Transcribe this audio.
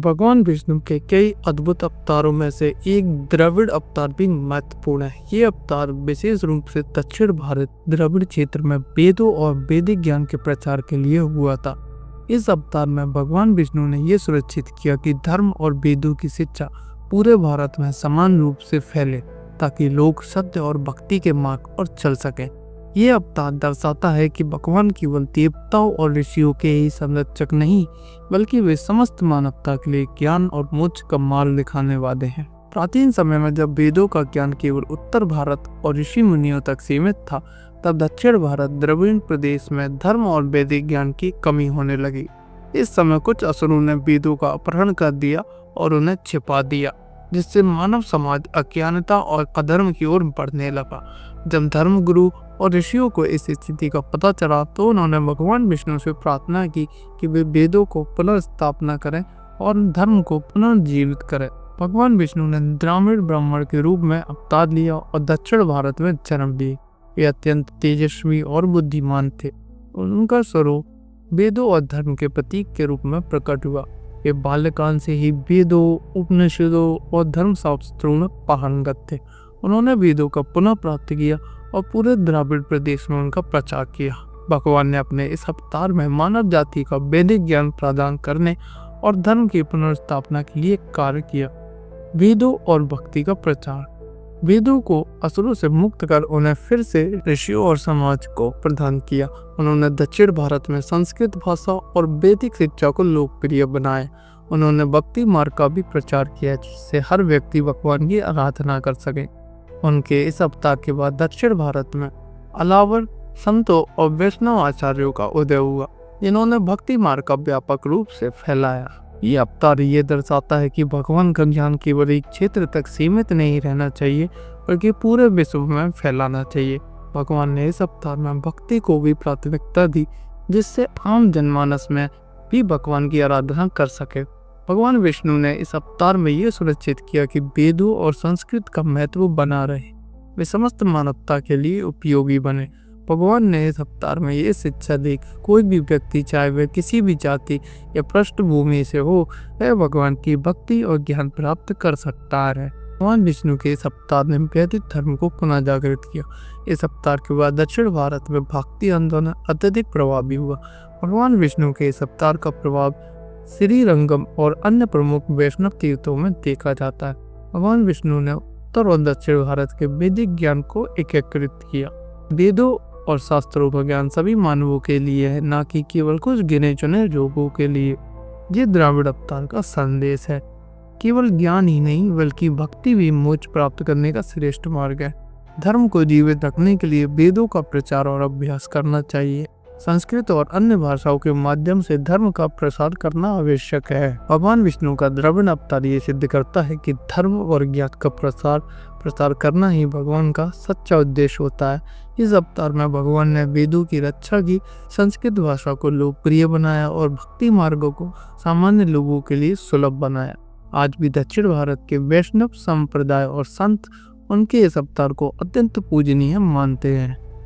भगवान विष्णु के कई अद्भुत अवतारों में से एक द्रविड़ अवतार भी महत्वपूर्ण है। ये अवतार विशेष रूप से दक्षिण भारत द्रविड़ क्षेत्र में वेदों और वैदिक ज्ञान के प्रचार के लिए हुआ था। इस अवतार में भगवान विष्णु ने यह सुनिश्चित किया कि धर्म और वेदों की शिक्षा पूरे भारत में समान रूप से फैले, ताकि लोग सत्य और भक्ति के मार्ग पर चल सकें। ये अवतार दर्शाता है कि भगवान केवल देवताओं और ऋषियों के ही संरक्षक नहीं, बल्कि वे समस्त मानवता के लिए ज्ञान और मोक्ष का मार्ग दिखाने वाले हैं। प्राचीन समय में जब वेदों का ज्ञान केवल उत्तर भारत और ऋषि मुनियों तक सीमित था, तब दक्षिण भारत द्रविड़ प्रदेश में धर्म और वैदिक ज्ञान की कमी होने लगी। इस समय कुछ असुरों ने वेदों का अपहरण कर दिया और उन्हें छिपा दिया, जिससे मानव समाज अज्ञानता और अधर्म की ओर बढ़ने लगा। जब धर्मगुरु और ऋषियों को इस स्थिति का पता चला, तो उन्होंने भगवान विष्णु से प्रार्थना की कि वे वेदों को पुनर्स्थापना करें और धर्म को पुनर्जीवित करें। भगवान विष्णु ने ग्रामीण ब्राह्मण के रूप में अवतार लिया और दक्षिण भारत में जन्म लिए। वे अत्यंत तेजस्वी और बुद्धिमान थे। उनका स्वरूप वेदों और धर्म के प्रतीक के रूप में प्रकट हुआ। वे बाल्यकाल से ही वेदों, उपनिषदों और धर्मशास्त्रों में पारंगत थे। उन्होंने वेदों का पुनः प्राप्त किया और पूरे द्रविड़ प्रदेश में उनका प्रचार किया। भगवान ने अपने इस अवतार में मानव जाति का वैदिक ज्ञान प्रदान करने और धर्म की पुनर्स्थापना के लिए कार्य किया। वेदों और भक्ति का प्रचार। वेदों को असुरों से मुक्त कर उन्हें फिर से ऋषियों और समाज को प्रदान किया। उन्होंने दक्षिण भारत में संस्कृत भाषा और वैदिक शिक्षा को लोकप्रिय बनाया। उन्होंने भक्ति मार्ग का भी प्रचार किया, जिससे हर व्यक्ति भगवान की आराधना कर सके। उनके इस अवतार के बाद दक्षिण भारत में अलावर संतों और वैष्णव आचार्यों का उदय हुआ, जिन्होंने भक्ति मार्ग का व्यापक रूप से फैलाया। ये अवतार ये दर्शाता है कि भगवान का ज्ञान केवल एक क्षेत्र तक सीमित नहीं रहना चाहिए, बल्कि पूरे विश्व में फैलाना चाहिए। भगवान ने इस अवतार में भक्ति को भी प्राथमिकता दी, जिससे आम जनमानस में भी भगवान की आराधना कर सके। भगवान विष्णु ने इस अवतार में यह सुनिश्चित किया कि वेदों और संस्कृत का महत्व बना रहे, वे समस्त मानवता के लिए उपयोगी बने। भगवान ने इस अवतार में ये शिक्षा दी कि कोई भी व्यक्ति, चाहे वह किसी भी जाति या पृष्ठभूमि से हो, वह भगवान की भक्ति और ज्ञान प्राप्त कर सकता है। भगवान विष्णु के इस अवतार ने वैदिक धर्म को पुनः जागृत किया। इस अवतार के बाद दक्षिण भारत में भक्ति आंदोलन अत्यधिक प्रभावी हुआ। भगवान विष्णु के इस अवतार का प्रभाव श्रीरंगम और अन्य प्रमुख वैष्णव तीर्थों में देखा जाता है। भगवान विष्णु ने उत्तर और दक्षिण भारत के वैदिक ज्ञान को एकीकृत किया। वेदों और शास्त्रों का ज्ञान सभी मानवों के लिए है, न कि केवल कुछ गिने चुने लोगों के लिए। ये द्रविड़ अवतार का संदेश है। केवल ज्ञान ही नहीं, बल्कि भक्ति भी मोक्ष प्राप्त करने का श्रेष्ठ मार्ग है। धर्म को जीवित रखने के लिए वेदों का प्रचार और अभ्यास करना चाहिए। संस्कृत और अन्य भाषाओं के माध्यम से धर्म का प्रसार करना आवश्यक है। भगवान विष्णु का द्रविड़ अवतार ये सिद्ध करता है कि धर्म और ज्ञान का प्रसार करना ही भगवान का सच्चा उद्देश्य होता है। इस अवतार में भगवान ने वेदों की रक्षा की, संस्कृत भाषा को लोकप्रिय बनाया और भक्ति मार्गों को सामान्य लोगों के लिए सुलभ बनाया। आज भी दक्षिण भारत के वैष्णव संप्रदाय और संत उनके इस अवतार को अत्यंत पूजनीय मानते हैं।